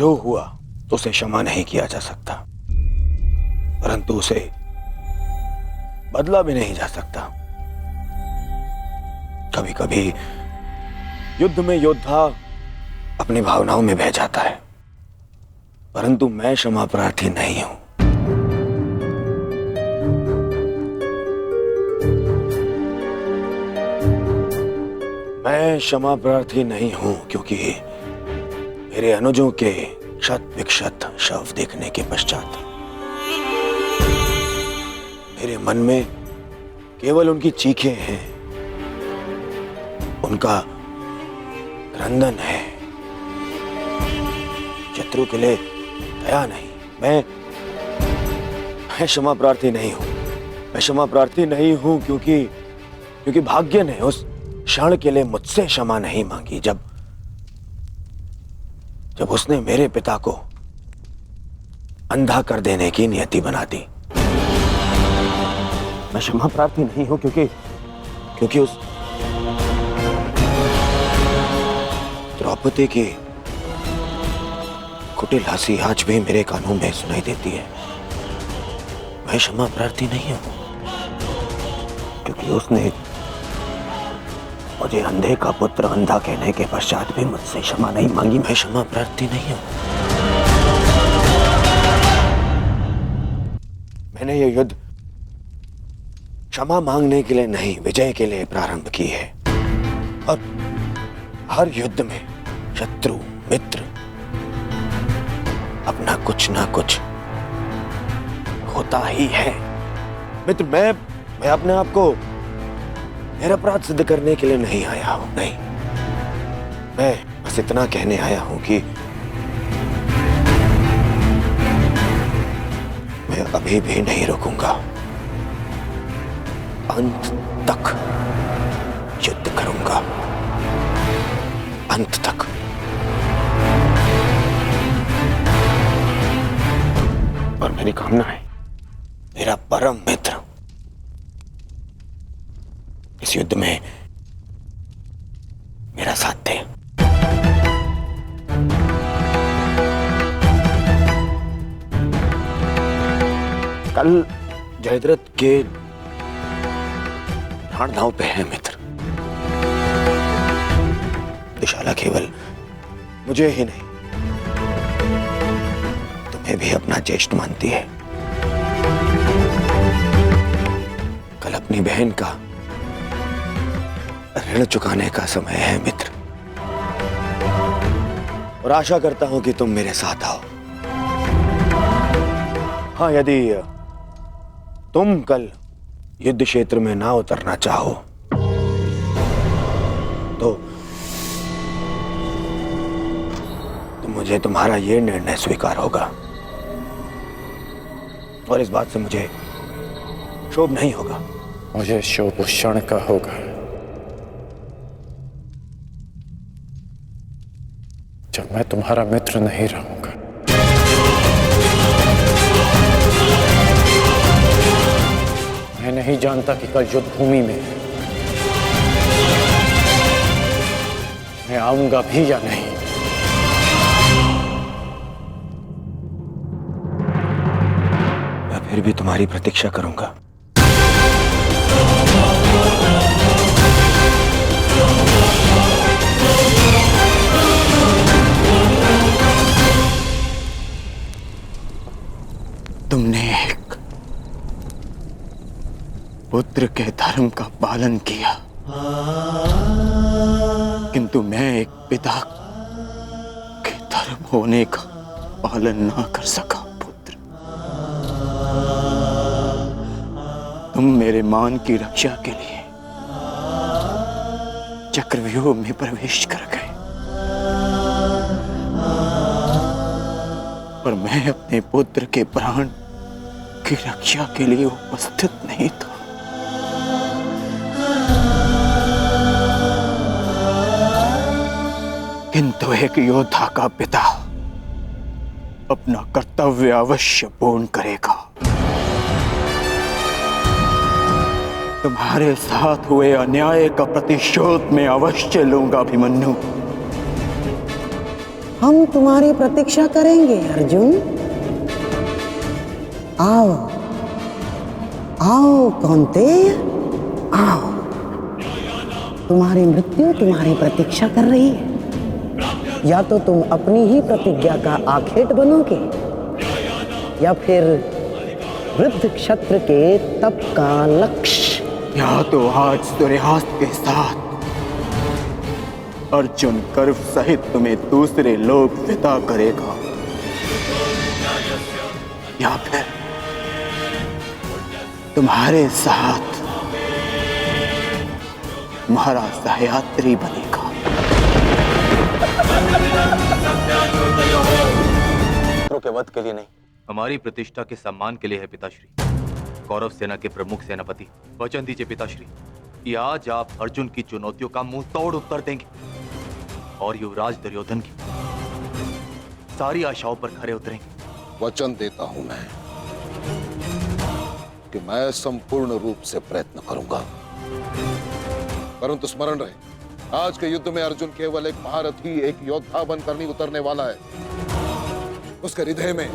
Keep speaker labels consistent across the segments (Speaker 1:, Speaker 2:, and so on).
Speaker 1: जो हुआ उसे क्षमा नहीं किया जा सकता, परंतु उसे बदला भी नहीं जा सकता। कभी कभी युद्ध में योद्धा अपनी भावनाओं में बह जाता है, परंतु मैं क्षमा प्रार्थी नहीं हूं। मैं क्षमा प्रार्थी नहीं हूं क्योंकि मेरे अनुजों के शत विक्षत शव देखने के पश्चात मेरे मन में केवल उनकी चीखें हैं, उनका क्रंदन है। शत्रु के लिए दया नहीं। मैं क्षमा प्रार्थी नहीं हूं। मैं क्षमा प्रार्थी नहीं हूं क्योंकि भाग्य ने उस क्षण के लिए मुझसे क्षमा नहीं मांगी जब उसने मेरे पिता को अंधा कर देने की नियति बना दी। मैं क्षमा प्रार्थी नहीं हूं क्योंकि उस द्रौपदी की कुटिल हंसी आज भी मेरे कानों में सुनाई देती है। मैं क्षमा प्रार्थी नहीं हूं क्योंकि उसने मुझे अंधे का पुत्र अंधा कहने के पश्चात भी मुझसे क्षमा नहीं मांगी। मैं क्षमा प्रार्थी नहीं हूं। मैंने ये युद्ध क्षमा मांगने के लिए नहीं, विजय के लिए प्रारंभ की है। और हर युद्ध में शत्रु मित्र अपना कुछ ना कुछ होता ही है। मित्र, मैं अपने आप को मेरा अपराध सिद्ध करने के लिए नहीं आया हूं। नहीं, मैं बस इतना कहने आया हूं कि मैं अभी भी नहीं रुकूंगा। अंत तक युद्ध करूंगा, अंत तक। और मेरी कामना है मेरा परम मित्र इस युद्ध में मेरा साथ दे। कल जयद्रथ के प्राण दांव पे है मित्र। दिशाला केवल मुझे ही नहीं, तुम्हें भी अपना ज्येष्ठ मानती है। कल अपनी बहन का ऋण चुकाने का समय है मित्र, और आशा करता हूं कि तुम मेरे साथ आओ। हाँ, यदि तुम कल युद्ध क्षेत्र में ना उतरना चाहो तो मुझे तुम्हारा यह निर्णय स्वीकार होगा, और इस बात से मुझे शोभ नहीं होगा।
Speaker 2: मुझे शोभ उस क्षण का होगा जब मैं तुम्हारा मित्र नहीं रहूंगा। मैं नहीं जानता कि कल युद्ध भूमि में मैं आऊंगा भी या नहीं।
Speaker 1: मैं फिर भी तुम्हारी प्रतीक्षा करूंगा।
Speaker 3: तुमने एक पुत्र के धर्म का पालन किया, किंतु मैं एक पिता के धर्म होने का पालन ना कर सका। पुत्र, तुम मेरे मान की रक्षा के लिए चक्रव्यूह में प्रवेश कर गए, पर मैं अपने पुत्र के प्राण की रक्षा के लिए उपस्थित नहीं था। किंतु एक योद्धा का पिता अपना कर्तव्य अवश्य पूर्ण करेगा। तुम्हारे साथ हुए अन्याय का प्रतिशोध मैं अवश्य लूंगा अभिमन्यु।
Speaker 4: हम तुम्हारी प्रतीक्षा करेंगे अर्जुन। आओ आओ कौन्तेय, आओ। तुम्हारी मृत्यु तुम्हारी प्रतीक्षा कर रही है। या तो तुम अपनी ही प्रतिज्ञा का आखेट बनोगे, या फिर वृद्ध क्षत्र के तप का लक्ष्य।
Speaker 3: या तो आज सूर्यास्त के साथ अर्जुन गर्व सहित तुम्हें दूसरे लोक विदा करेगा, या फिर तुम्हारे साथ महाराज सह्याद्री बनेगा।
Speaker 5: के वध के लिए नहीं,
Speaker 6: हमारी प्रतिष्ठा के सम्मान के लिए है पिताश्री। कौरव सेना के प्रमुख सेनापति, वचन दीजिए पिताश्री कि आज आप अर्जुन की चुनौतियों का मुंह तोड़ उत्तर देंगे और युवराज दुर्योधन की सारी आशाओं पर खरे उतरेंगे।
Speaker 7: वचन देता हूं मैं कि मैं संपूर्ण रूप से प्रयत्न करूंगा, परंतु स्मरण रहे, आज के युद्ध में अर्जुन केवल एक महारथी, एक योद्धा बनकर नहीं उतरने वाला है। उसके हृदय में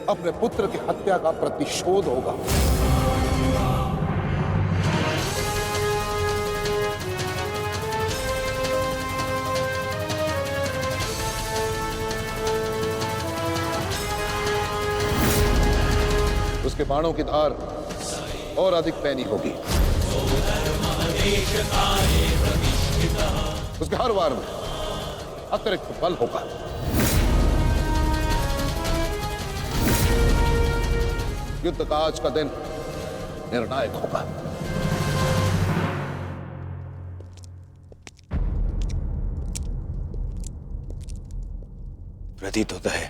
Speaker 7: अपने पुत्र की हत्या का प्रतिशोध होगा। उसके बाणों की धार और अधिक पैनी होगी। उसके हर वार में अतिरिक्त बल होगा। युद्ध का आज का दिन निर्णायक होगा।
Speaker 1: प्रतीत होता है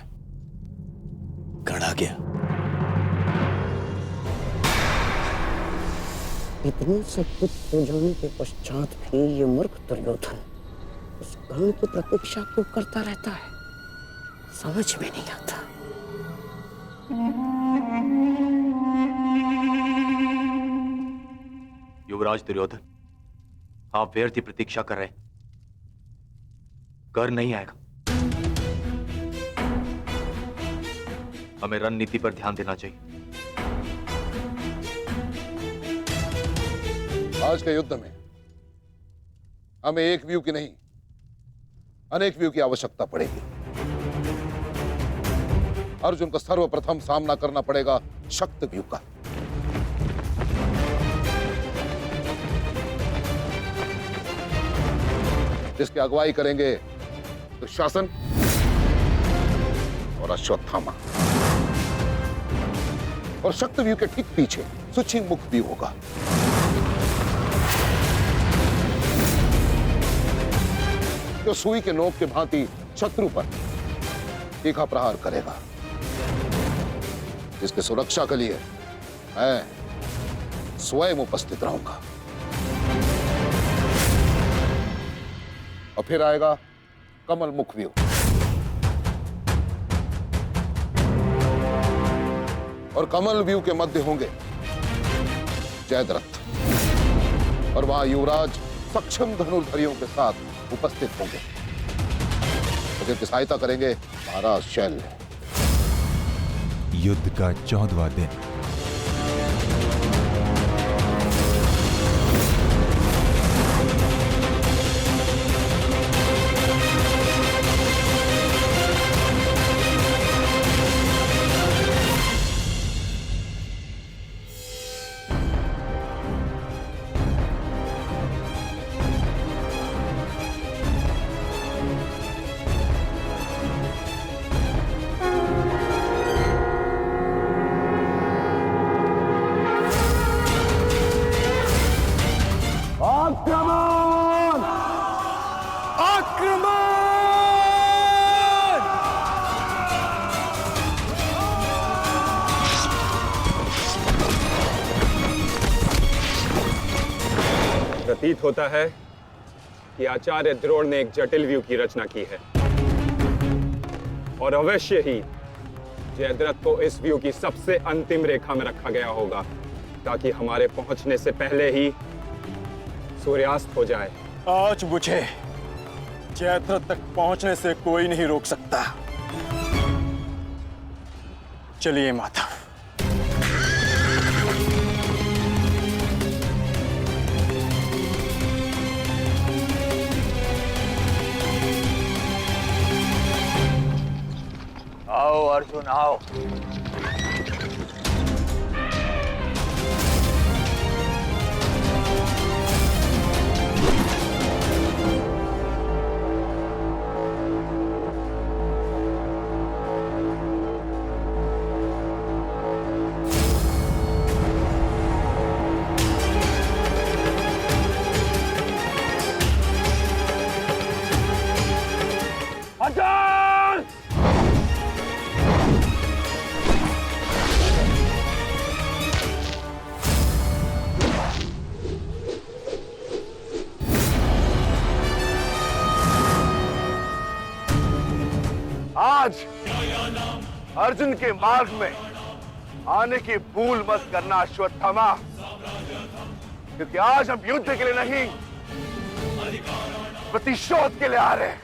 Speaker 1: गढ़ आ गया।
Speaker 4: इतने सब कुछ हो जाने के पश्चात भी ये मूर्ख दुर्योधन उस गण की प्रतीक्षा क्यों करता रहता है, समझ में नहीं आता।
Speaker 6: युवराज दुर्योधन, आप व्यर्थ की प्रतीक्षा कर रहे हैं। कर नहीं आएगा। हमें रणनीति पर ध्यान देना चाहिए।
Speaker 7: आज के युद्ध में हमें एक व्यू की नहीं, अनेक व्यू की आवश्यकता पड़ेगी। अर्जुन को सर्वप्रथम सामना करना पड़ेगा शक्ति व्यू का। जिसकी अगुवाई करेंगे दुशासन और अश्वत्थामा, और शक्ति व्यू के ठीक पीछे सुचिमुख व्यू होगा। जो सुई के नोक के भांति शत्रु पर तीखा प्रहार करेगा। इसके सुरक्षा के लिए मैं स्वयं उपस्थित रहूंगा। और फिर आएगा कमल मुख व्यू, और कमल व्यू के मध्य होंगे जयद्रथ, और वहां युवराज सक्षम धनुर्धरियों के साथ उपस्थित होंगे, जिनकी सहायता करेंगे महाराज शैल्य।
Speaker 8: युद्ध का 14वां दिन।
Speaker 9: प्रतीत होता है कि आचार्य द्रोण ने एक जटिल व्यू की रचना की है, और अवश्य ही जयद्रथ को इस व्यू की सबसे अंतिम रेखा में रखा गया होगा, ताकि हमारे पहुंचने से पहले ही सूर्यास्त हो जाए।
Speaker 3: आज मुझे जयद्रथ तक पहुंचने से कोई नहीं रोक सकता। चलिए माता।
Speaker 6: आओ अर्जुन आओ।
Speaker 1: आज अर्जुन के मार्ग में आने की भूल मत करना अश्वत्थामा, क्योंकि आज हम युद्ध के लिए नहीं प्रतिशोध के लिए आ रहे हैं।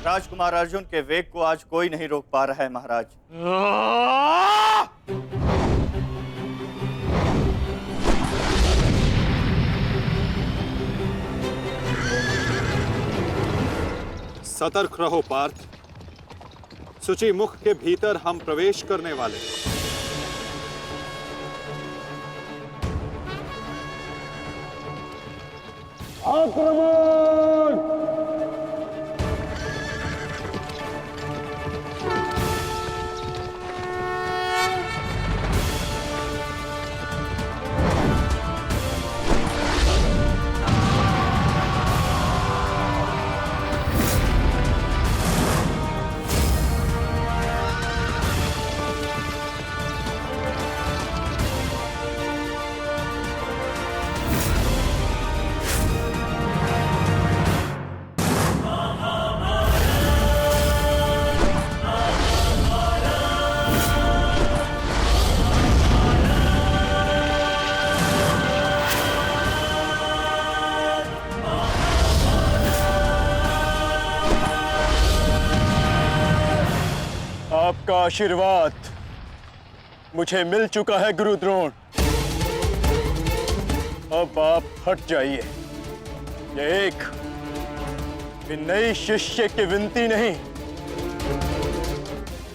Speaker 3: राजकुमार अर्जुन के वेग को आज कोई नहीं रोक पा रहा है महाराज।
Speaker 9: सतर्क रहो पार्थ, सूची मुख के भीतर हम प्रवेश करने वाले। आक्रमण!
Speaker 3: आपका आशीर्वाद मुझे मिल चुका है गुरु द्रोण। अब आप हट जाइए। ये एक नई शिष्य की विनती नहीं,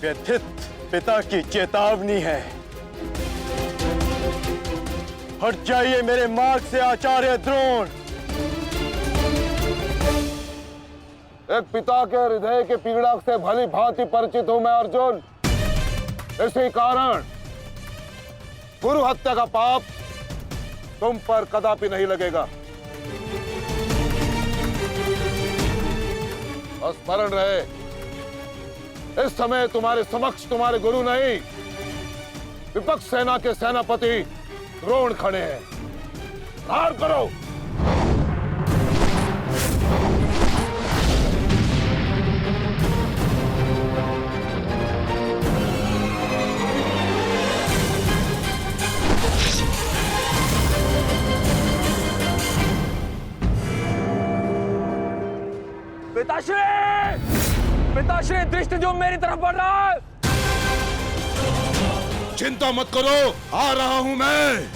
Speaker 3: व्यथित पिता की चेतावनी है। हट जाइए मेरे मार्ग से आचार्य द्रोण।
Speaker 7: एक पिता के हृदय के पीड़ा से भली भांति परिचित हूं मैं अर्जुन। इसी कारण गुरु हत्या का पाप तुम पर कदापि नहीं लगेगा। और स्मरण रहे, इस समय तुम्हारे समक्ष तुम्हारे गुरु नहीं, विपक्ष सेना के सेनापति द्रोण खड़े हैं। प्रहार करो।
Speaker 9: पिताश्री दृष्टि जो मेरी तरफ बढ़ रहा है।
Speaker 7: चिंता मत करो, आ रहा हूं मैं।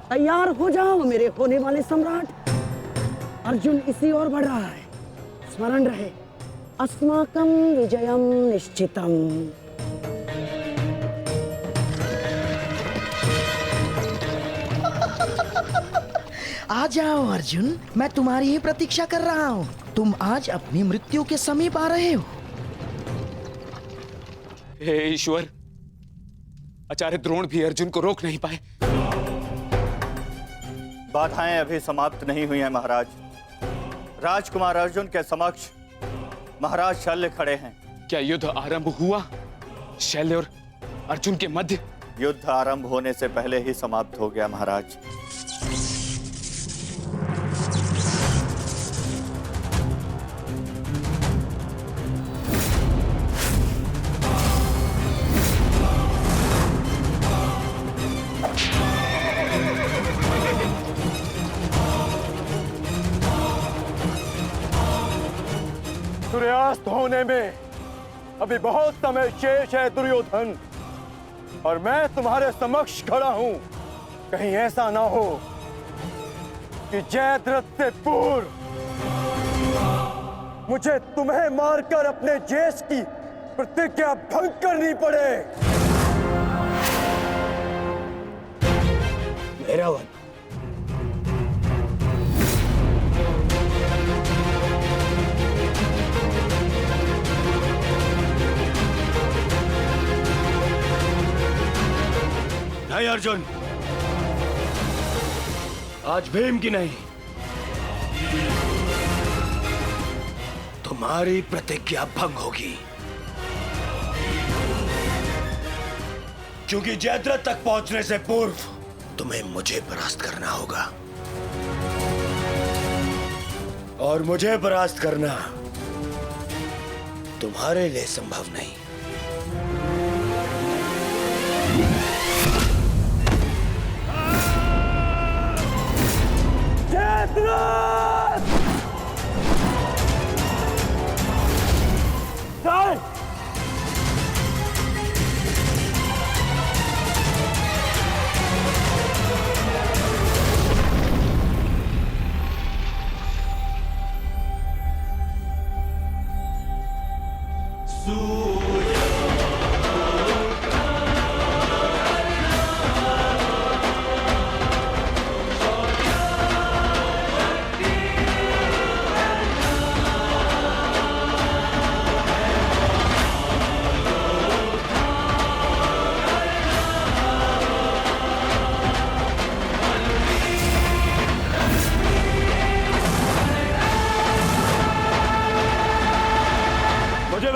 Speaker 4: तैयार हो जाओ मेरे होने वाले सम्राट। अर्जुन इसी ओर बढ़ रहा है। स्मरण रहे, अस्माकं विजयम निश्चितम।
Speaker 8: आ जाओ अर्जुन, मैं तुम्हारी ही प्रतीक्षा कर रहा हूँ। तुम आज अपनी मृत्यु के समीप आ रहे हो।
Speaker 9: हे ईश्वर, आचार्य द्रोण भी अर्जुन को रोक नहीं पाए।
Speaker 3: बाधाएं अभी समाप्त नहीं हुई हैं महाराज। राजकुमार अर्जुन के समक्ष महाराज शल्य खड़े हैं।
Speaker 9: क्या युद्ध आरंभ हुआ शल्य और अर्जुन के मध्य?
Speaker 3: युद्ध आरंभ होने से पहले ही समाप्त हो गया महाराज।
Speaker 2: सूर्यास्त होने में अभी बहुत समय शेष है दुर्योधन, और मैं तुम्हारे समक्ष खड़ा हूं। कहीं ऐसा ना हो कि जयद्रथ से पूर्व मुझे तुम्हें मारकर अपने जेश की प्रतिज्ञा भंग करनी पड़े।
Speaker 1: मेरा वन नहीं अर्जुन, आज भीम की नहीं, तुम्हारी प्रतिज्ञा भंग होगी, क्योंकि जयद्रथ तक पहुंचने से पूर्व तुम्हें मुझे परास्त करना होगा, और मुझे परास्त करना तुम्हारे लिए संभव नहीं।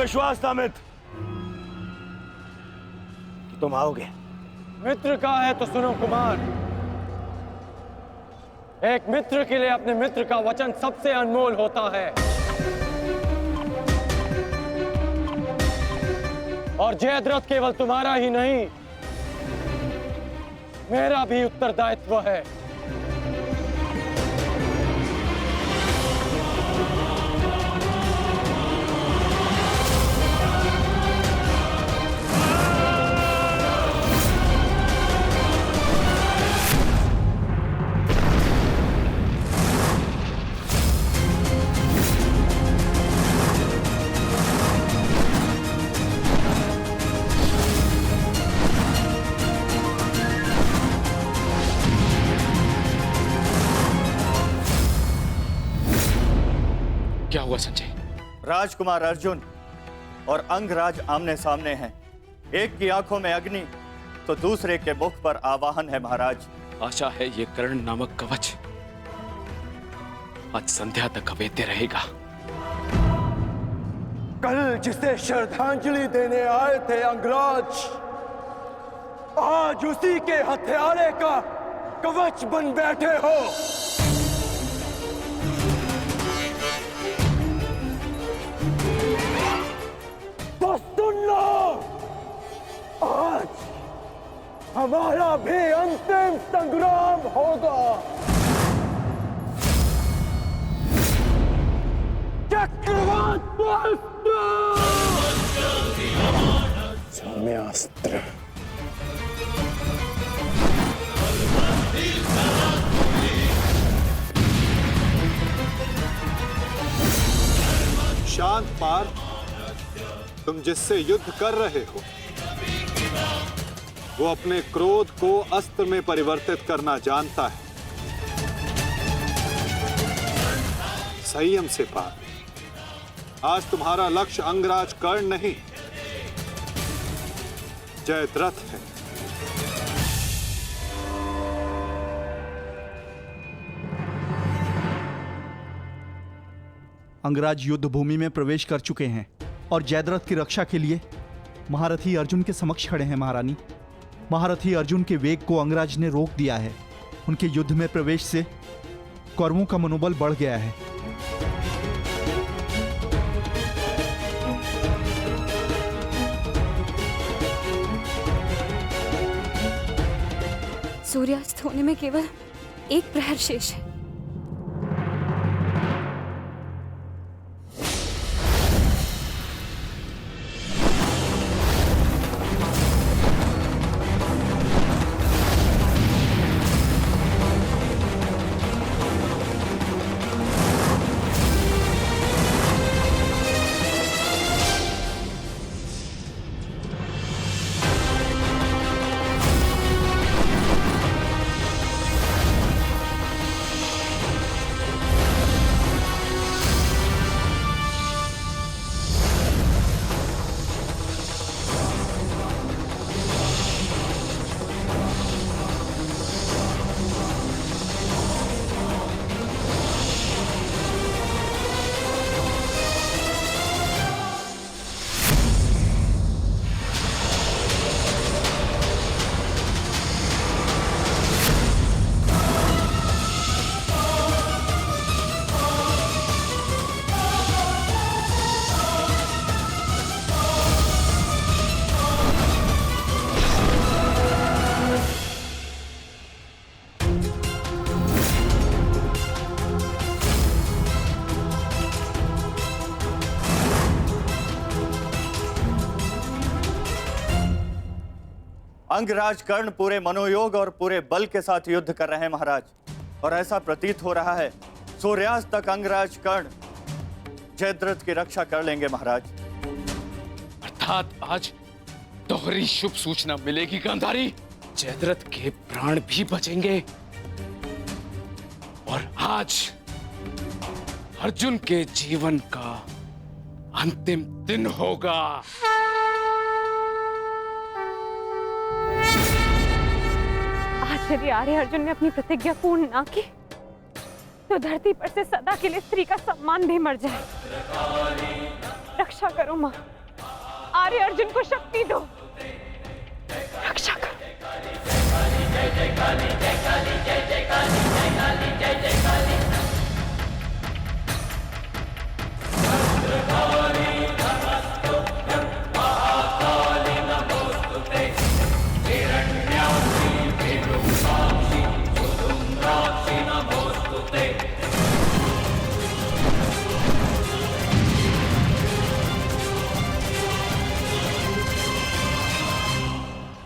Speaker 1: विश्वास था मित्र कि तुम आओगे।
Speaker 2: मित्र का है तो सुनो कुमार, एक मित्र के लिए अपने मित्र का वचन सबसे अनमोल होता है, और जयद्रथ केवल तुम्हारा ही नहीं, मेरा भी उत्तरदायित्व है।
Speaker 9: क्या हुआ संजय?
Speaker 3: राजकुमार अर्जुन और अंगराज आमने सामने हैं। एक की आंखों में अग्नि तो दूसरे के मुख पर आवाहन है महाराज।
Speaker 9: आशा है ये कर्ण नामक कवच आज संध्या तक अवेद्य रहेगा।
Speaker 2: कल जिसे श्रद्धांजलि देने आए थे अंगराज, आज उसी के हत्यारे का कवच बन बैठे हो। तो सुन लो, आज हमारा भी अंतिम संग्राम होगा।
Speaker 7: सौम्यास्त्र।
Speaker 10: शांत पार्थ, तुम जिससे युद्ध कर रहे हो वो अपने क्रोध को अस्त्र में परिवर्तित करना जानता है। संयम से पार्थ, आज तुम्हारा लक्ष्य अंगराज कर्ण नहीं, जयद्रथ है।
Speaker 11: अंगराज युद्ध भूमि में प्रवेश कर चुके हैं और जयद्रथ की रक्षा के लिए महारथी अर्जुन के समक्ष खड़े हैं। महारानी, महारथी अर्जुन के वेग को अंगराज ने रोक दिया है। उनके युद्ध में प्रवेश से कौरवों का मनोबल बढ़ गया है।
Speaker 12: सूर्यास्त होने में केवल एक प्रहर शेष है।
Speaker 3: अंगराज कर्ण पूरे मनोयोग और पूरे बल के साथ युद्ध कर रहे हैं महाराज, और ऐसा प्रतीत हो रहा है सूर्यास्त तक अंगराज कर्ण जयद्रथ की रक्षा कर लेंगे महाराज।
Speaker 9: अर्थात आज दोहरी शुभ सूचना मिलेगी गांधारी। जयद्रथ के प्राण भी बचेंगे और आज अर्जुन के जीवन का अंतिम दिन होगा।
Speaker 12: आज यदि आर्य अर्जुन ने अपनी प्रतिज्ञा पूर्ण ना की तो धरती पर से सदा के लिए स्त्री का सम्मान भी मर जाए। रक्षा करो मां, आर्य अर्जुन को शक्ति दो, रक्षा करो।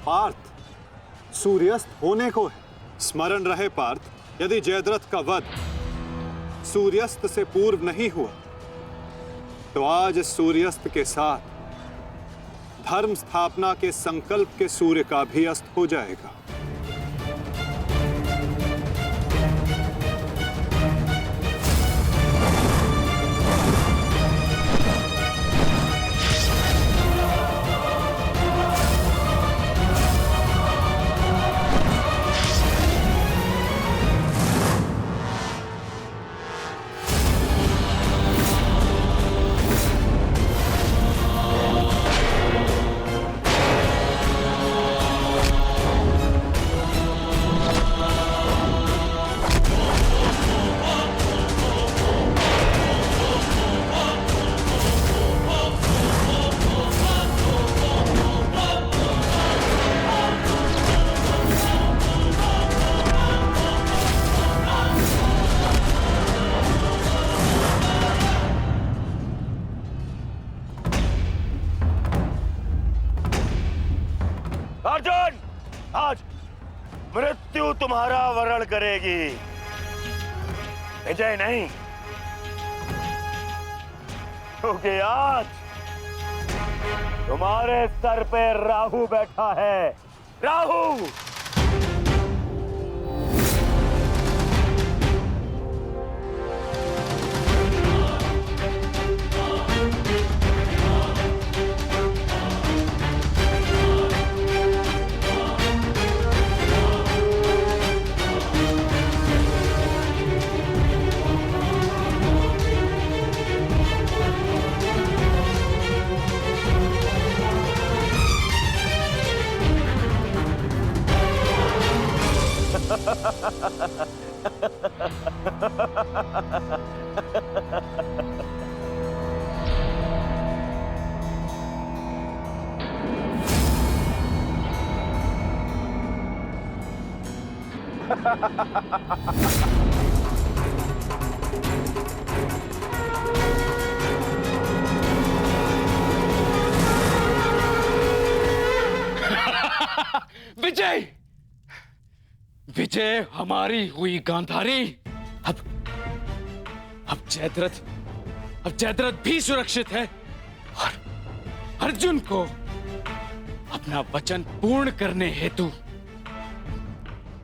Speaker 10: पार्थ, सूर्यास्त होने को है। स्मरण रहे पार्थ, यदि जयद्रथ का वध सूर्यास्त से पूर्व नहीं हुआ तो आज इस सूर्यास्त के साथ धर्म स्थापना के संकल्प के सूर्य का भी अस्त हो जाएगा।
Speaker 2: तुम्हारा वरण करेगी, विजय नहीं। क्योंकि आज तुम्हारे सर पे राहु बैठा है। राहु!
Speaker 13: विजय! विजय हमारी हुई गांधारी। अब जयद्रथ भी सुरक्षित है और अर्जुन को अपना वचन पूर्ण करने हेतु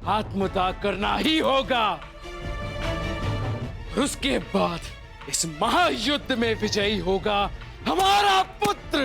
Speaker 13: आत्मदाह करना ही होगा। और उसके बाद इस महायुद्ध में विजयी होगा हमारा पुत्र।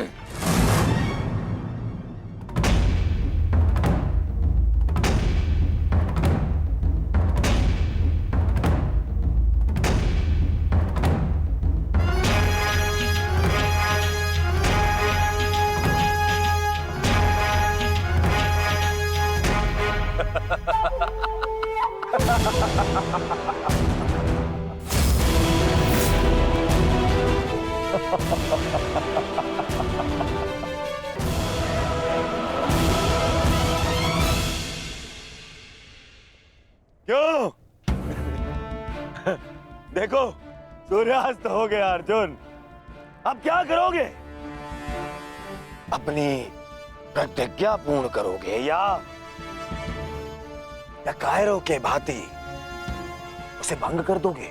Speaker 2: क्यों? देखो, सूर्यास्त हो गया अर्जुन। अब क्या करोगे? अपनी प्रतिज्ञा पूर्ण करोगे या कायरों के भांति उसे भंग कर दोगे?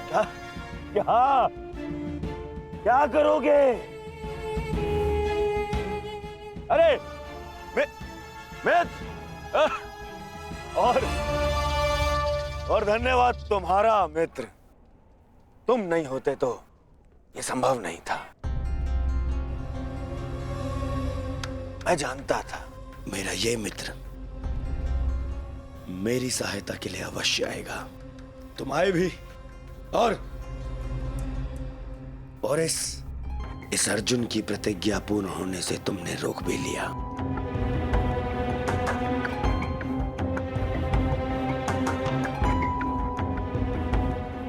Speaker 2: क्या क्या क्या करोगे? अरे और धन्यवाद तुम्हारा मित्र। तुम नहीं होते तो ये संभव नहीं था। मैं जानता था मेरा ये मित्र मेरी सहायता के लिए अवश्य आएगा। तुम आए भी और इस अर्जुन की प्रतिज्ञा पूर्ण होने से तुमने रोक भी लिया।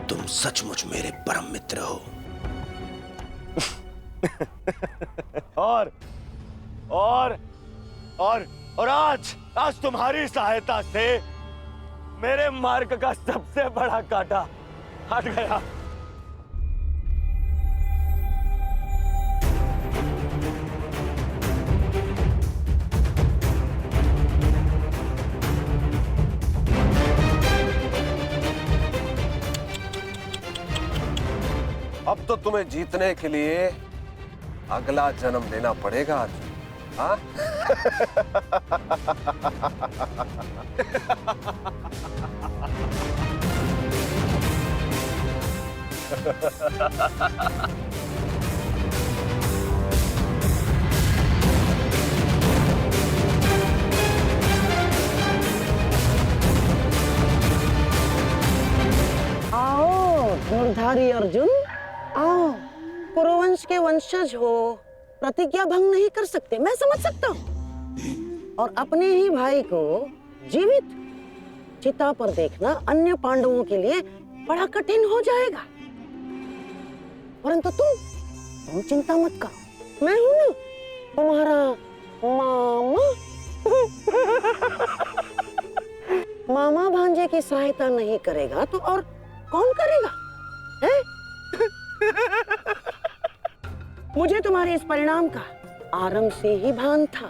Speaker 2: तुम सचमुच मेरे परम मित्र हो। और आज तुम्हारी सहायता से मेरे मार्ग का सबसे बड़ा कांटा हट गया।
Speaker 7: अब तो तुम्हें जीतने के लिए अगला जन्म लेना पड़ेगा अर्जुन। हाँ?
Speaker 4: आओ धनुर्धारी अर्जुन, आओ। पुरुवंश के वंशज हो, प्रतिज्ञा भंग नहीं कर सकते, मैं समझ सकता हूँ। और अपने ही भाई को जीवित चिता पर देखना अन्य पांडवों के लिए बड़ा कठिन हो जाएगा। परंतु तुम चिंता मत करो, मैं हूं ना तुम्हारा मामा। मामा भांजे की सहायता नहीं करेगा तो और कौन करेगा? है? मुझे तुम्हारे इस परिणाम का आरंभ से ही भान था।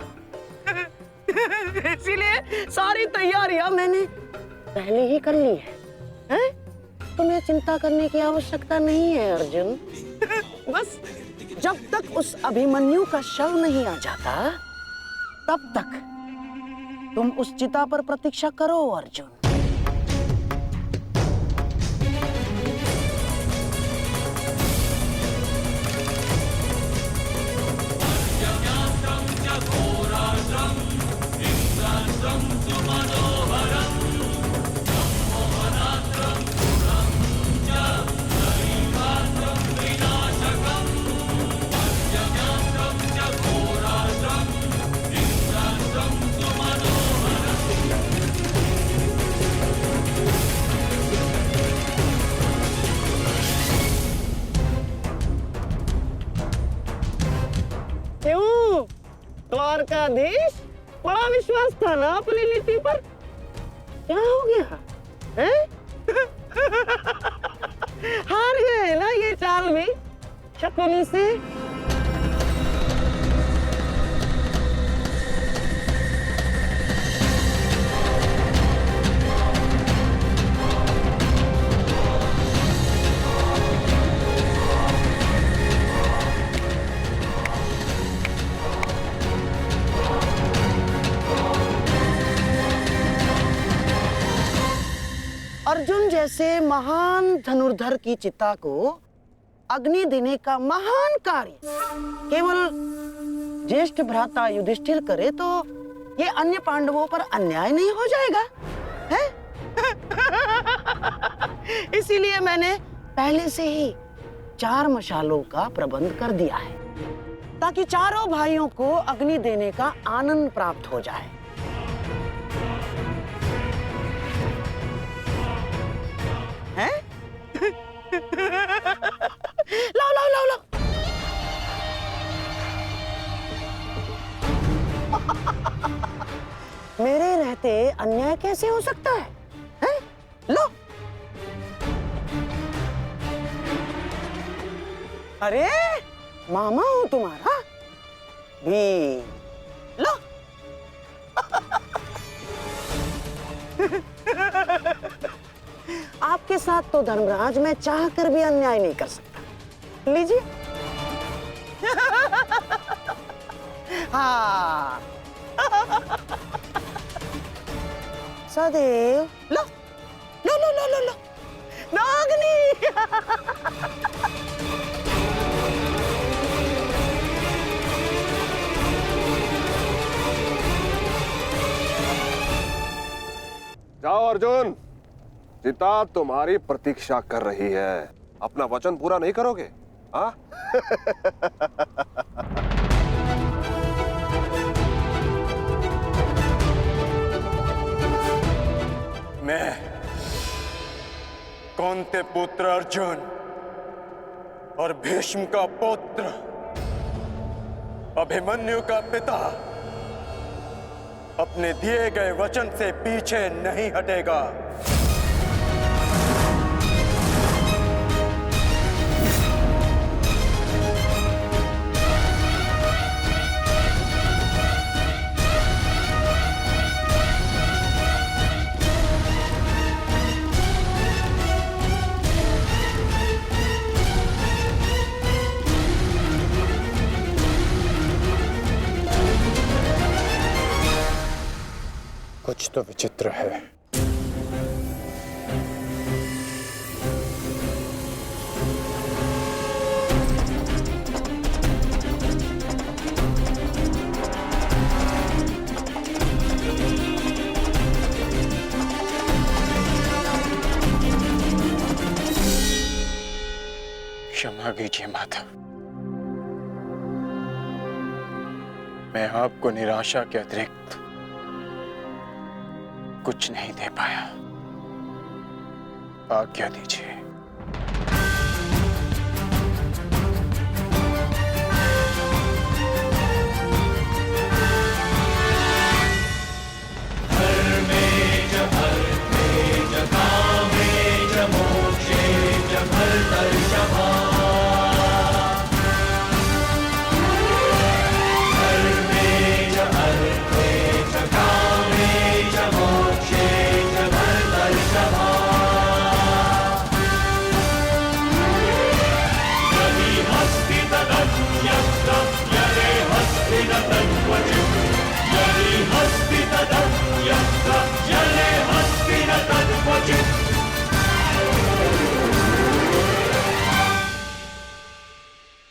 Speaker 4: इसीलिए सारी तैयारियां मैंने पहले ही कर ली है? तुम्हें चिंता करने की आवश्यकता नहीं है अर्जुन। बस जब तक उस अभिमन्यु का शव नहीं आ जाता तब तक तुम उस चिता पर प्रतीक्षा करो अर्जुन। क्यों द्वारकाधीश, बड़ा विश्वास था ना अपनी नीति पर? क्या हो गया है? हार गए ना ये चाल भी शकुनी से? अर्जुन जैसे महान धनुर्धर की चिता को अग्नि देने का महान कार्य केवल ज्येष्ठ भ्राता युधिष्ठिर करे तो ये अन्य पांडवों पर अन्याय नहीं हो जाएगा है? इसीलिए मैंने पहले से ही 4 मशालों का प्रबंध कर दिया है ताकि चारों भाइयों को अग्नि देने का आनंद प्राप्त हो जाए। हैं? लाओ लाओ लाओ लाओ। मेरे रहते अन्याय कैसे हो सकता है? हैं? लो। अरे मामा हूं तुम्हारा भी। लो। आपके साथ तो धर्मराज मैं चाह कर भी अन्याय नहीं कर सकता। लीजिए। हाँ। सदैव लो लो लो लो लो लो नागनी।
Speaker 7: जाओ अर्जुन, चिता तुम्हारी प्रतीक्षा कर रही है। अपना वचन पूरा नहीं करोगे? हाँ?
Speaker 2: मैं कौंते पुत्र अर्जुन और भीष्म का पुत्र अभिमन्यु का पिता अपने दिए गए वचन से पीछे नहीं हटेगा।
Speaker 9: कुछ तो विचित्र है। क्षमा कीजिए माता, मैं आपको निराशा के अतिरिक्त कुछ नहीं दे पाया। आज्ञा दीजिए।
Speaker 14: मोक्षे च भरतर्षभा